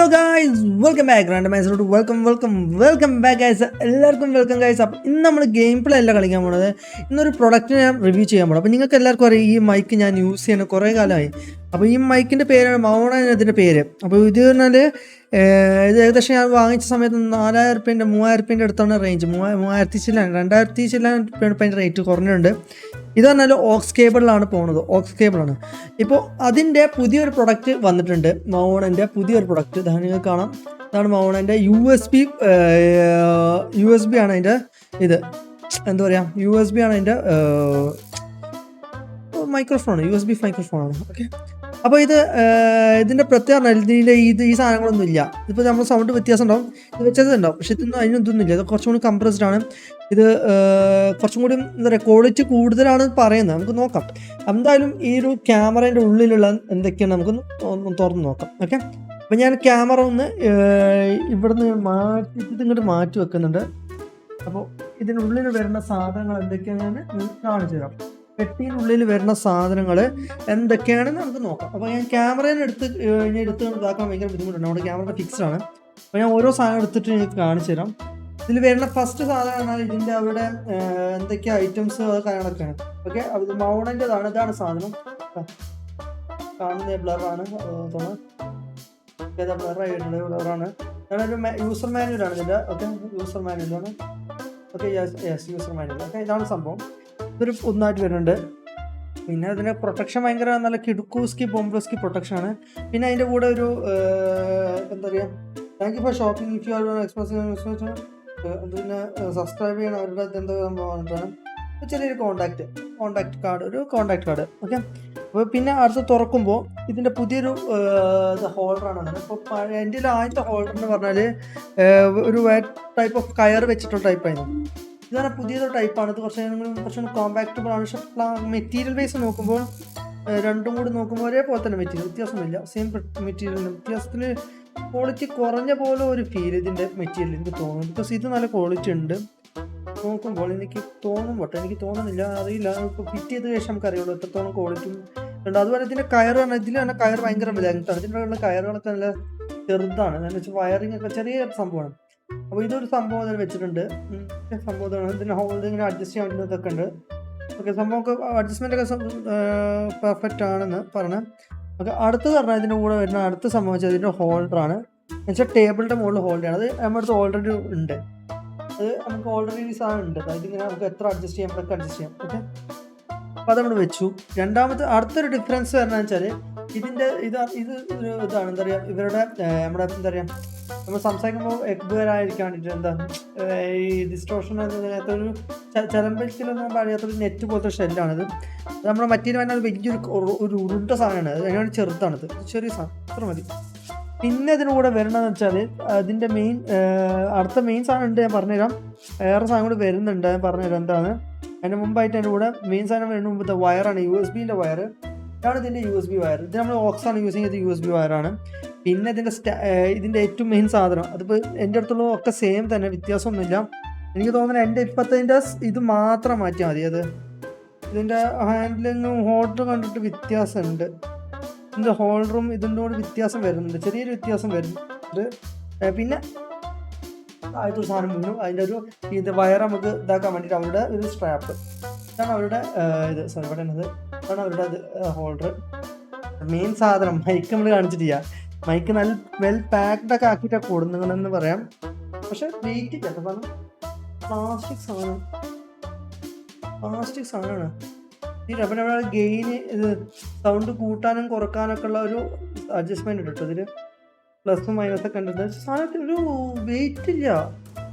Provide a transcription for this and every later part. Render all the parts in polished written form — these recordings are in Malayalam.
Hello guys, welcome back. Randomized welcome back guys. എല്ലാവർക്കും വെൽക്കം ഗൈസ്. അപ്പോൾ ഇന്ന് നമ്മൾ ഗെയിം പ്ലേ അല്ല കളിക്കാൻ പോകുന്നത്. ഇന്നൊരു പ്രൊഡക്റ്റ് ഞാൻ റിവ്യൂ ചെയ്യാൻ പോകുന്നത്. അപ്പോൾ നിങ്ങൾക്ക് എല്ലാവർക്കും അറിയാം ഈ മൈക്ക് ഞാൻ യൂസ് ചെയ്യുന്ന കുറേ കാലമായി. അപ്പോൾ ഈ മൈക്കിൻ്റെ പേരാണ് മൗണോ എന്നതിൻ്റെ പേര്. അപ്പോൾ ഇത് പറഞ്ഞാൽ ഇത് ഏകദേശം ഞാൻ വാങ്ങിച്ച സമയത്ത് 4000 രൂപേൻ്റെ 3000 രൂപേൻ്റെ അടുത്താണ് റേഞ്ച്. 2000 രൂപേൻ്റെ റേറ്റ് കുറഞ്ഞിട്ടുണ്ട്. ഇത് പറഞ്ഞാൽ ഓക്സ് കേബിളിലാണ് പോകുന്നത്. ഓക്സ് കേബിളാണ്. ഇപ്പോൾ അതിൻ്റെ പുതിയൊരു പ്രൊഡക്റ്റ് വന്നിട്ടുണ്ട്. മൗണോൻ്റെ പുതിയൊരു പ്രൊഡക്റ്റ് ഇതാണ് നിങ്ങൾക്ക് കാണാം. ഇതാണ് മൗണോൻ്റെ USB ആണ് അതിൻ്റെ ഇത് എന്താ പറയുക USB ആണ് അതിൻ്റെ മൈക്രോഫോൺ USB മൈക്രോഫോണാണ്. ഓക്കെ, അപ്പോൾ ഇതിൻ്റെ പ്രത്യേകത ഇതിൻ്റെ ഈ സാധനങ്ങളൊന്നും ഇല്ല. ഇതിപ്പോൾ നമ്മൾ സൗണ്ട് വ്യത്യാസം ഉണ്ടാവും, ഇത് വെച്ചതുണ്ടാവും, പക്ഷേ അതിനൊന്നും ഇല്ല. ഇത് കുറച്ചും കൂടി കംപ്രസ്ഡ് ആണ്. ഇത് കുറച്ചും കൂടി എന്താ പറയുക ക്വാളിറ്റി കൂടുതലാണ് പറയുന്നത്. നമുക്ക് നോക്കാം. എന്തായാലും ഈ ഒരു ക്യാമറേൻ്റെ ഉള്ളിലുള്ള എന്തൊക്കെയാണ് നമുക്കൊന്ന് തുറന്ന് നോക്കാം. ഓക്കെ, അപ്പോൾ ഞാൻ ക്യാമറ ഒന്ന് ഇവിടുന്ന് ഇങ്ങോട്ട് മാറ്റി വെക്കുന്നുണ്ട്. അപ്പോൾ ഇതിനുള്ളിൽ വരുന്ന സാധനങ്ങൾ എന്തൊക്കെയാണ് ഞാൻ കാണിച്ചു തരാം. പെട്ടിയിനുള്ളിൽ വരുന്ന സാധനങ്ങൾ എന്തൊക്കെയാണെന്ന് നമുക്ക് നോക്കാം. അപ്പോൾ ഞാൻ ക്യാമറയിൽ എടുത്ത് ഇതാക്കാൻ ഭയങ്കര ബുദ്ധിമുട്ടുണ്ട്. നമ്മുടെ ക്യാമറ ഫിക്സ്ഡ് ആണ്. അപ്പോൾ ഞാൻ ഓരോ സാധനം എടുത്തിട്ട് എനിക്ക് കാണിച്ചു തരാം. ഇതിൽ വരുന്ന ഫസ്റ്റ് സാധനം എന്നാൽ ഇതിൻ്റെ അവിടെ എന്തൊക്കെയാണ് ഐറ്റംസ് കാര്യങ്ങളൊക്കെയാണ്. ഓക്കെ, അത് മൗണൻ്റെതാണ്. ഇതാണ് സാധനം. കാണുന്ന ബ്ലറാണ് തോന്നുന്നത്. ബ്ലറായിട്ടുള്ള ബ്ലറാണ്. ഞാനൊരു യൂസർ മാനുവലാണ് ഇതിൻ്റെ. ഓക്കെ, യൂസർ മാനുവലാണ്. Okay, yes user manual. Okay, ഇതാണ് സംഭവം. ഇതൊരു ഒന്നായിട്ട് വരുന്നുണ്ട്. പിന്നെ അതിൻ്റെ പ്രൊട്ടക്ഷൻ ഭയങ്കര നല്ല കിടുക്കൂസ്കി ബോംബ്ലോസ്കി പ്രൊട്ടക്ഷനാണ്. പിന്നെ അതിൻ്റെ കൂടെ ഒരു എന്താ പറയുക, thank you for shopping if you are express പിന്നെ സബ്സ്ക്രൈബ് ചെയ്യണം അവരുടെ എന്താ പറഞ്ഞിട്ടാണ്. ചെറിയൊരു കോണ്ടാക്ട് കാർഡ്. ഓക്കെ, അപ്പോൾ പിന്നെ അടുത്ത് തുറക്കുമ്പോൾ ഇതിൻ്റെ പുതിയൊരു ഹോൾഡറാണ്. ഇപ്പോൾ എൻ്റെ ആദ്യത്തെ ഹോൾഡർ എന്ന് പറഞ്ഞാൽ ഒരു ടൈപ്പ് ഓഫ് കയർ വെച്ചിട്ടുള്ള ടൈപ്പായിരുന്നു. ഇതാണ് പുതിയൊരു ടൈപ്പാണ്. ഇത് കുറച്ചും കോമ്പാക്റ്റബിൾ ആണ്. പക്ഷേ മെറ്റീരിയൽ വൈസ് നോക്കുമ്പോൾ രണ്ടും കൂടി നോക്കുമ്പോൾ ഒരേപോലെ തന്നെ മെറ്റീരിയൽ വ്യത്യാസമില്ല. സെയിം മെറ്റീരിയൽ വ്യത്യാസത്തിൽ ക്വാളിറ്റി കുറഞ്ഞ പോലെ ഒരു ഫീൽ ഇതിൻ്റെ മെറ്റീരിയൽ എനിക്ക് തോന്നുന്നു. ബിക്കോസ് ഇത് നല്ല ക്വാളിറ്റി ഉണ്ട് നോക്കുമ്പോൾ എനിക്ക് തോന്നുന്നില്ല, അറിയില്ല. ഇപ്പോൾ ഫിറ്റ് ചെയ്ത് ശേഷം നമുക്കറിയുള്ളൂ എത്രത്തോളം ക്വാളിറ്റി ഉണ്ട്. അതുപോലെ ഇതിൻ്റെ കയറാണ്. ഇതിലാണ് കയർ ഭയങ്കര ലെങ്ത്താണ്. ഇതിൻ്റെ കയറുകളൊക്കെ നല്ല ചെറുതാണ്. എന്ന് വെച്ചാൽ വയറിംഗ് ഒക്കെ ചെറിയ സംഭവമാണ്. അപ്പോൾ ഇതൊരു സംഭവം അതിൽ വെച്ചിട്ടുണ്ട്. സംഭവമാണ് ഇതിൻ്റെ ഹോൾഡ് ഇങ്ങനെ അഡ്ജസ്റ്റ് ചെയ്യാൻ പറ്റുന്നതൊക്കെ ഉണ്ട്. ഓക്കെ, സംഭവമൊക്കെ അഡ്ജസ്റ്റ്മെൻ്റ് ഒക്കെ പെർഫെക്റ്റ് ആണെന്ന് പറഞ്ഞ്. ഓക്കെ, അടുത്തത് പറഞ്ഞാൽ ഇതിൻ്റെ കൂടെ വരുന്ന അടുത്ത സംഭവിച്ചത് ഇതിൻ്റെ ഹോൾഡറാണ്. എന്നുവെച്ചാൽ ടേബിളിൻ്റെ മുകളിൽ ഹോൾഡ് ചെയ്യണം. അത് നമ്മുടെ അടുത്ത് ഓൾറെഡി ഉണ്ട്. അത് നമുക്ക് ഓൾറെഡി ഈ സാധനം ഉണ്ട്. അതായത് ഇങ്ങനെ നമുക്ക് എത്ര അഡ്ജസ്റ്റ് ചെയ്യാം അതൊക്കെ അഡ്ജസ്റ്റ് ചെയ്യാം. ഓക്കെ, അപ്പോൾ അത് നമ്മൾ വെച്ചു. അടുത്തൊരു ഡിഫറൻസ് പറഞ്ഞാൽ വെച്ചാൽ ഇതിൻ്റെ ഇതാണ് എന്താ പറയുക, ഇവരുടെ നമ്മുടെ എന്താ പറയുക, നമ്മൾ സംസാരിക്കുമ്പോൾ എക്ബറായിരിക്കാൻ വേണ്ടിയിട്ട് എന്താ ഈ ഡിസ്ട്രോഷൻ ഒരു ചലമ്പലത്തിലൊന്നും പറയാത്തൊരു നെറ്റ് പോലത്തെ ഷെല്ലാണിത്. അത് നമ്മുടെ മറ്റേ പറഞ്ഞാൽ വലിയൊരു ഉരുണ്ട സാധനമാണ്. അത് അതിനാണ് ചെറുതാണിത്, ചെറിയ സാധനം, അത്ര മതി. പിന്നെ ഇതിന് കൂടെ വരണമെന്ന് വെച്ചാൽ അതിൻ്റെ അടുത്ത മെയിൻ സാധനം ഉണ്ട്, ഞാൻ പറഞ്ഞുതരാം. വേറെ സാധനം കൂടി വരുന്നുണ്ട്, ഞാൻ പറഞ്ഞുതരാം എന്താണ്. അതിൻ്റെ മുമ്പായിട്ട് അതിൻ്റെ കൂടെ മെയിൻ സാധനം വരുന്ന മുമ്പത്തെ വയറാണ്, USB-ൻ്റെ വയർ. ഇതാണ് ഇതിൻ്റെ USB വയർ. ഇത് നമ്മൾ ഓക്സാണ് യൂസ് ചെയ്യുന്നത്, USB വയറാണ്. പിന്നെ ഇതിൻ്റെ ഏറ്റവും മെയിൻ സാധനം, അതിപ്പോൾ എൻ്റെ അടുത്തുള്ള ഒക്കെ സെയിം തന്നെ, വ്യത്യാസമൊന്നുമില്ല. എനിക്ക് തോന്നുന്നത് എൻ്റെ ഇപ്പോഴത്തെ ഇത് മാത്രം മാറ്റിയാൽ മതി. അത് ഇതിൻ്റെ ഹാൻഡിലിങ്ങും ഹോൾഡറും കണ്ടിട്ട് വ്യത്യാസമുണ്ട്. ഇതിൻ്റെ ഹോൾഡറും ഇതിൻ്റെ കൂടെ വ്യത്യാസം വരുന്നുണ്ട്, ചെറിയൊരു വ്യത്യാസം വരുന്നുണ്ട്. പിന്നെ ആദ്യത്തെ സാധനം മുന്നും അതിൻ്റെ ഇത് വയർ നമുക്ക് ഇതാക്കാൻ വേണ്ടിയിട്ട് അവരുടെ ഒരു സ്ട്രാപ്പ്. ഇതാണ് അവരുടെ ഇതാണ് അവരുടെ ഹോൾഡർ. മെയിൻ സാധനം മൈക്ക് നമ്മൾ കാണിച്ചിട്ടില്ല. മൈക്ക് നല്ല വെൽ പാക്ഡൊക്കെ ആക്കിയിട്ടാണ് കൊടുക്കുന്നതെന്ന് പറയാം. പക്ഷെ വെയിറ്റ് ഇല്ല, കാരണം പ്ലാസ്റ്റിക് സാധനമാണ്. ഈ റബ്ബറിൻ്റെ ഗെയിന് ഇത് സൗണ്ട് കൂട്ടാനും കുറക്കാനൊക്കെ ഉള്ള ഒരു അഡ്ജസ്റ്റ്മെൻറ്റ് ഉണ്ട് കേട്ടോ. ഇതിൽ പ്ലസും മൈനസൊക്കെ ഉണ്ട്. സാധനത്തിനൊരു വെയിറ്റ് ഇല്ല,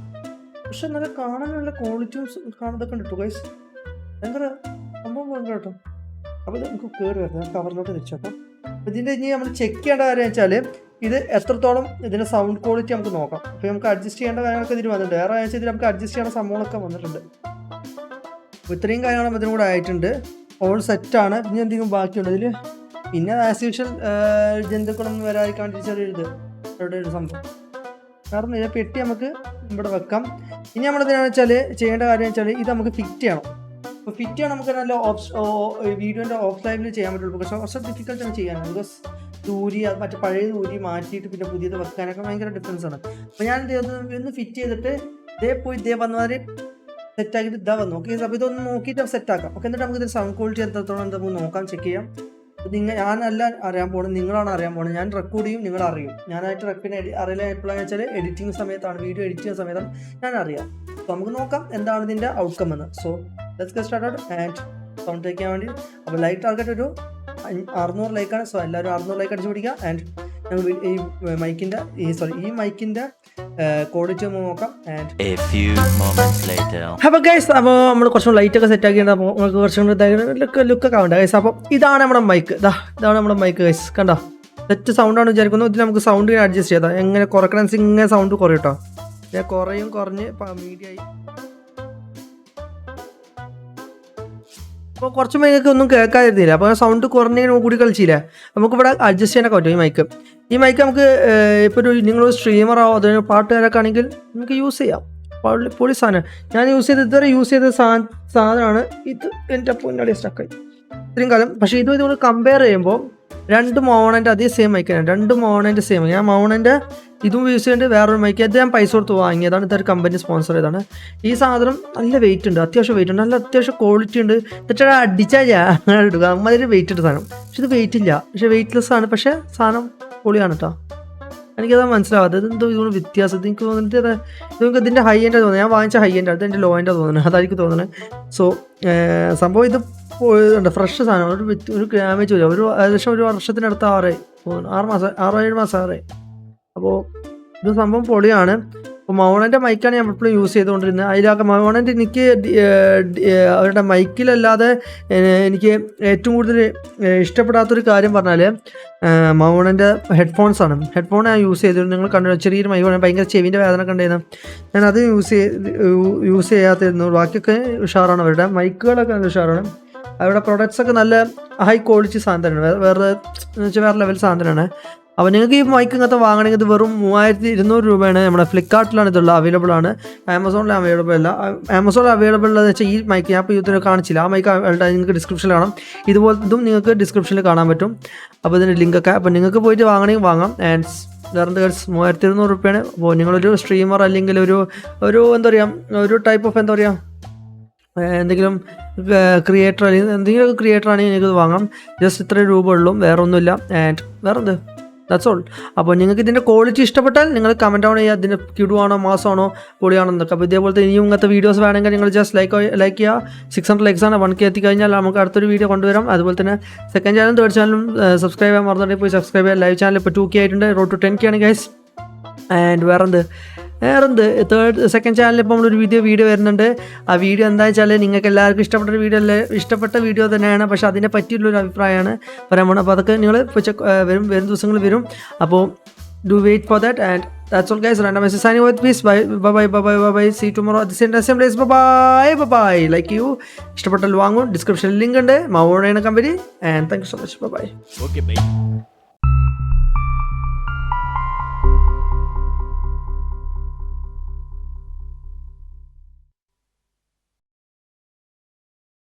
പക്ഷെ നല്ല കാണാനുള്ള ക്വാളിറ്റിയും കാണുന്നതൊക്കെ ഉണ്ട് കേട്ടോ ഗൈസ്. ഭയങ്കര സംഭവം ഉണ്ട് കേട്ടോ. അപ്പോൾ ഇത് നമുക്ക് കയറി വരുന്നത് കവറിലോട്ട് തിരിച്ചോക്കാം. ഇതിൻ്റെ ഇനി നമ്മൾ ചെക്ക് ചെയ്യേണ്ട കാര്യം വെച്ചാൽ ഇത് എത്രത്തോളം ഇതിൻ്റെ സൗണ്ട് ക്വാളിറ്റി നമുക്ക് നോക്കാം. അപ്പോൾ നമുക്ക് അഡ്ജസ്റ്റ് ചെയ്യേണ്ട കാര്യങ്ങളൊക്കെ ഇതിൽ വന്നിട്ടുണ്ട്. വേറെ ആഴ്ച ഇതിൽ നമുക്ക് അഡ്ജസ്റ്റ് ചെയ്യേണ്ട സംഭവങ്ങളൊക്കെ വന്നിട്ടുണ്ട്. അപ്പോൾ ഇത്രയും കാര്യങ്ങളും ഇതിനും കൂടെ ആയിട്ടുണ്ട്. ഓൾ സെറ്റാണ്. പിന്നെ എന്തെങ്കിലും ബാക്കിയുണ്ട് ഇതിൽ. പിന്നെ ആസ് യൂഷ്വൽ ജന്തുക്കളൊന്നും വരാതിരിക്കാൻ വേണ്ടി ചെറിയൊരു ഇവിടെ ഒരു സംഭവം. കാരണം ഇതിനെ പെട്ടി നമുക്ക് ഇവിടെ വെക്കാം. ഇനി നമ്മളെന്തിനാണെന്ന് വെച്ചാൽ ചെയ്യേണ്ട കാര്യം വെച്ചാൽ ഇത് നമുക്ക് ഫിറ്റ് ചെയ്യണം. അപ്പോൾ ഫിറ്റ് ചെയ്യണം നമുക്ക് നല്ല വീഡിയോൻ്റെ ഓഫ് ലൈവിൽ ചെയ്യാൻ പറ്റുള്ളൂ. പക്ഷേ കുറച്ച് ഡിഫിക്കൽട്ടാണ് ചെയ്യാൻ. ബിക്കോസ് ഊരി മറ്റേ പഴയത് ഊരി മാറ്റിയിട്ട് പിന്നെ പുതിയത് വെക്കാനൊക്കെ ഭയങ്കര ഡിഫറൻസ് ആണ്. അപ്പോൾ ഞാൻ ഒന്ന് ഫിറ്റ് ചെയ്തിട്ട് ഇതേ വന്നവർ സെറ്റാക്കിയിട്ട് ഇതാ വന്നു. ഓക്കെ, അപ്പോൾ ഇതൊന്ന് നോക്കിയിട്ട് സെറ്റാക്കാം. ഓക്കെ, എന്നിട്ട് നമുക്ക് ഇതിൻ്റെ സൗണ്ട് ക്വാളിറ്റി എത്രത്തോളം നമുക്ക് നോക്കാം, ചെക്ക് ചെയ്യാം. ഞാനല്ല അറിയാൻ പോകുന്നത്, നിങ്ങളാണ് അറിയാൻ പോകുന്നത്. ഞാൻ റെക്കോർഡ് ചെയ്യും, നിങ്ങൾ അറിയും. ഞാനായിട്ട് റെക്കോർഡിന് അറിയില്ല എപ്പോഴാണെന്ന് വെച്ചാൽ എഡിറ്റിംഗ് സമയത്താണ്, വീഡിയോ എഡിറ്റ് ചെയ്യുന്ന സമയത്താണ് ഞാൻ അറിയാം. സോ നമുക്ക് നോക്കാം എന്താണ് ഇതിൻ്റെ ഔട്ട്കം എന്ന്. So let's get started. And sound ചെയ്യാൻ വേണ്ടി അപ്പോൾ ലൈക്ക് ടാർഗറ്റ് ഒരു 600 ലൈക്കാണ്. സോ എല്ലാവരും 600 ലൈക്ക് അടിച്ചു പിടിക്കുക. ആൻഡ് ഞങ്ങൾ ഈ മൈക്കിൻ്റെ ക്വാളിറ്റി ഒന്ന് നോക്കാം. അപ്പോൾ ഗൈസ്, അപ്പോൾ നമ്മൾ കുറച്ചും ലൈറ്റൊക്കെ സെറ്റ് ആക്കിയിട്ട് അപ്പോൾ നമുക്ക് കുറച്ചും കൂടി ലുക്കൊക്കെ ആവണ്ട ഗൈസ്. അപ്പോൾ ഇതാണ് നമ്മുടെ മൈക്ക്. ഇതാണ് നമ്മുടെ മൈക്ക് ഗൈസ്. കണ്ടോ, സെറ്റ് സൗണ്ടാണ് വിചാരിക്കുന്നു. ഇതിൽ നമുക്ക് സൗണ്ട് അഡ്ജസ്റ്റ് ചെയ്താൽ എങ്ങനെ കുറയ്ക്കണമെന്ന് ഇങ്ങനെ സൗണ്ട് കുറയും കേട്ടോ. ഞാൻ കുറഞ്ഞ് മീഡിയ ആയി. അപ്പോൾ കുറച്ച് മൈക്കൊക്കെ ഒന്നും കേൾക്കാതിരുന്നില്ല. അപ്പോൾ സൗണ്ട് കുറഞ്ഞിങ്ങനെ കൂടി കളിച്ചില്ല. നമുക്കിവിടെ അഡ്ജസ്റ്റ് ചെയ്യാനൊക്കെ പറ്റും ഈ മൈക്ക് നമുക്ക് ഇപ്പോൾ നിങ്ങളൊരു സ്ട്രീമറോ അതൊരു പാട്ടുകാരൊക്കെ ആണെങ്കിൽ നമുക്ക് യൂസ് ചെയ്യാം. പൊളി സാധനം. ഞാൻ ഇതുവരെ യൂസ് ചെയ്ത സാധനമാണ് ഇത്. എൻ്റെ പൊന്നടി സ്റ്റക്കായി ഇത്രയും കാലം. പക്ഷേ ഇതുകൊണ്ട് കമ്പയർ ചെയ്യുമ്പോൾ രണ്ട് മൗണൻ്റെ അതേ സെയിം മൈക്കാണ്. രണ്ട് മൗണൻ്റെ സെയിം. ഞാൻ മൗണൻ്റെ ഇതും യൂസ് ചെയ്യുന്നുണ്ട്. വേറൊരു മൈക്ക് അത് ഞാൻ പൈസ കൊടുത്ത് വാങ്ങിയതാണ്. ഇതൊരു കമ്പനി സ്പോൺസർ ചെയ്താണ്. ഈ സാധനം നല്ല വെയിറ്റ് ഉണ്ട്, അത്യാവശ്യം വെയിറ്റ് ഉണ്ട്, നല്ല അത്യാവശ്യം ക്വാളിറ്റി ഉണ്ട്. എന്നിട്ട് അടിച്ചാൽ ഞാൻ എടുക്കുക അമ്മതൊരു വെയിറ്റ് ഉണ്ട് സാധനം. പക്ഷെ ഇത് വെയിറ്റ് ഇല്ല, പക്ഷേ വെയിറ്റ്ലെസ് ആണ്. പക്ഷേ സാധനം പൊളിയാണ് കേട്ടോ. എനിക്കത് മനസ്സിലാവാതെ ഇതെന്തോ ഇതുകൊണ്ട് വ്യത്യാസം. എനിക്ക് തോന്നുന്നത് നിങ്ങൾക്ക് ഇതിൻ്റെ ഹൈ എൻഡ് തോന്നുന്നത്. ഞാൻ വാങ്ങിച്ച ഹൈ എൻഡ് അത് എൻ്റെ ലോ എൻഡ് തോന്നുന്നത്, അതായിരിക്കും തോന്നുന്നത്. സോ സംഭവം ഇത് ഫ്രഷ് സാധനം. ഒരു ഡാമേജ് വരിക. ഏകദേശം ഒരു വർഷത്തിനടുത്ത് 6-7 മാസം. അപ്പോൾ ഇത് സംഭവം പൊളിയാണ്. അപ്പോൾ മൗണൻ്റെ മൈക്കാണ് ഞാൻ എപ്പോഴും യൂസ് ചെയ്തുകൊണ്ടിരുന്നത്. അതിലൊക്കെ മൗണൻ്റെ എനിക്ക് അവരുടെ മൈക്കിലല്ലാതെ എനിക്ക് ഏറ്റവും കൂടുതൽ ഇഷ്ടപ്പെടാത്തൊരു കാര്യം പറഞ്ഞാൽ മൗണൻ്റെ ഹെഡ്ഫോൺസാണ്. ഹെഡ്ഫോൺ ഞാൻ യൂസ് ചെയ്തിരുന്നു. നിങ്ങൾ കണ്ടു, ചെറിയൊരു മൈക്ക് ഭയങ്കര ചെവിൻ്റെ വേദന കണ്ടിരുന്നു. ഞാൻ അത് യൂസ് ചെയ്യാത്തിരുന്നു. ബാക്കിയൊക്കെ ഉഷാറാണ്. അവരുടെ മൈക്കുകളൊക്കെ നല്ല ഉഷാറാണ്. അവരുടെ പ്രൊഡക്ട്സൊക്കെ നല്ല ഹൈ ക്വാളിറ്റി സാധനം തന്നെയാണ്. വേറെ ലെവൽ സാധനം തന്നെയാണ്. അപ്പോൾ നിങ്ങൾക്ക് ഈ മൈക്ക് ഇങ്ങനത്തെ വാങ്ങണമെങ്കിൽ ഇത് വെറും 3200 രൂപയാണ്. നമ്മുടെ ഫ്ലിപ്കാർട്ടിലാണ് ഇതുള്ള അവൈലബിൾ ആണ്. ആമസോണിൽ അവൈലബിൾ അല്ല. ആമസോണിൽ അവൈലബിൾ ഉള്ളതെന്ന് വെച്ചാൽ ഈ മൈക്ക് ഞാൻ ഇപ്പോൾ ഇതിന് കാണിച്ചില്ല. ആ മൈക്ക് നിങ്ങൾക്ക് ഡിസ്ക്രിപ്ഷനിൽ കാണാം. ഇതും നിങ്ങൾക്ക് ഡിസ്ക്രിപ്ഷനിൽ കാണാൻ പറ്റും. അപ്പോൾ ഇതിൻ്റെ ലിങ്കൊക്കെ അപ്പോൾ നിങ്ങൾക്ക് പോയിട്ട് വാങ്ങണമെങ്കിൽ വാങ്ങാം. ആൻഡ് വേറെ 3200 രൂപയാണ്. അപ്പോൾ നിങ്ങളൊരു സ്ട്രീമർ അല്ലെങ്കിൽ ഒരു എന്താ പറയുക, ഒരു ടൈപ്പ് ഓഫ് എന്താ പറയുക, എന്തെങ്കിലും ക്രിയേറ്റർ അല്ലെങ്കിൽ എന്തെങ്കിലും ക്രിയേറ്റർ ആണെങ്കിൽ എനിക്കത് വാങ്ങാം. ജസ്റ്റ് ഇത്രയും രൂപ ഉള്ളൂ, വേറെ ഒന്നുമില്ല. ആൻഡ് വേറെന്ത്, ദാറ്റ്സ് ഓൾ. അപ്പോൾ നിങ്ങൾക്ക് ഇതിൻ്റെ ക്വാളിറ്റി ഇഷ്ടപ്പെട്ടാൽ നിങ്ങൾ കമൻറ്റ് ഡൗൺ ചെയ്യുക. ഇതിൻ്റെ കിടുവാണോ മാസമാണോ പൊളിയാണോ എന്നൊക്കെ. അപ്പോൾ ഇതേപോലത്തെ ഇനിയും ഇങ്ങനത്തെ വീഡിയോസ് വേണമെങ്കിൽ നിങ്ങൾ ജസ്റ്റ് ലൈക്ക് ചെയ്യുക. 600 ലൈക്സ് ആണ്. 1K എത്തിക്കഴിഞ്ഞാൽ നമുക്ക് അടുത്തൊരു വീഡിയോ കൊണ്ടുവരാം. അതുപോലെ തന്നെ സെക്കൻഡ് ചാനലും തേർഡ് ചാനലും സബ്സ്ക്രൈബ് ചെയ്യാൻ മറന്നിട്ടുണ്ടെങ്കിൽ പോയി സബ്സ്ക്രൈബ് ചെയ്യുക. ലൈവ് ചാനൽ ഇപ്പോൾ 2K ആയിട്ടുണ്ട്. റോഡ് ടു 10K ആണ് ഗൈസ്. ആൻഡ് വേറെന്ത് സെക്കൻഡ് ചാനലിൽ ഇപ്പോൾ നമ്മളൊരു വീഡിയോ വരുന്നുണ്ട്. ആ വീഡിയോ എന്താണെന്ന് വെച്ചാൽ നിങ്ങൾക്ക് എല്ലാവർക്കും ഇഷ്ടപ്പെട്ട വീഡിയോ തന്നെയാണ്. പക്ഷേ അതിനെ പറ്റിയുള്ളൊരു അഭിപ്രായമാണ് പറയാൻ പോകുന്നത്. അപ്പോൾ അതൊക്കെ നിങ്ങൾ വരും ദിവസങ്ങളിൽ വരും. അപ്പോൾ do wait for that. And that's all guys. randomized signing with peace. Bye. See you tomorrow at the same place. Bye. Like you ഇഷ്ടപ്പെട്ടാൽ വാങ്ങും. ഡിസ്ക്രിപ്ഷനിൽ ലിങ്ക് ഉണ്ട്. മൗണ company. And thank you so much. Bye. Okay, bye.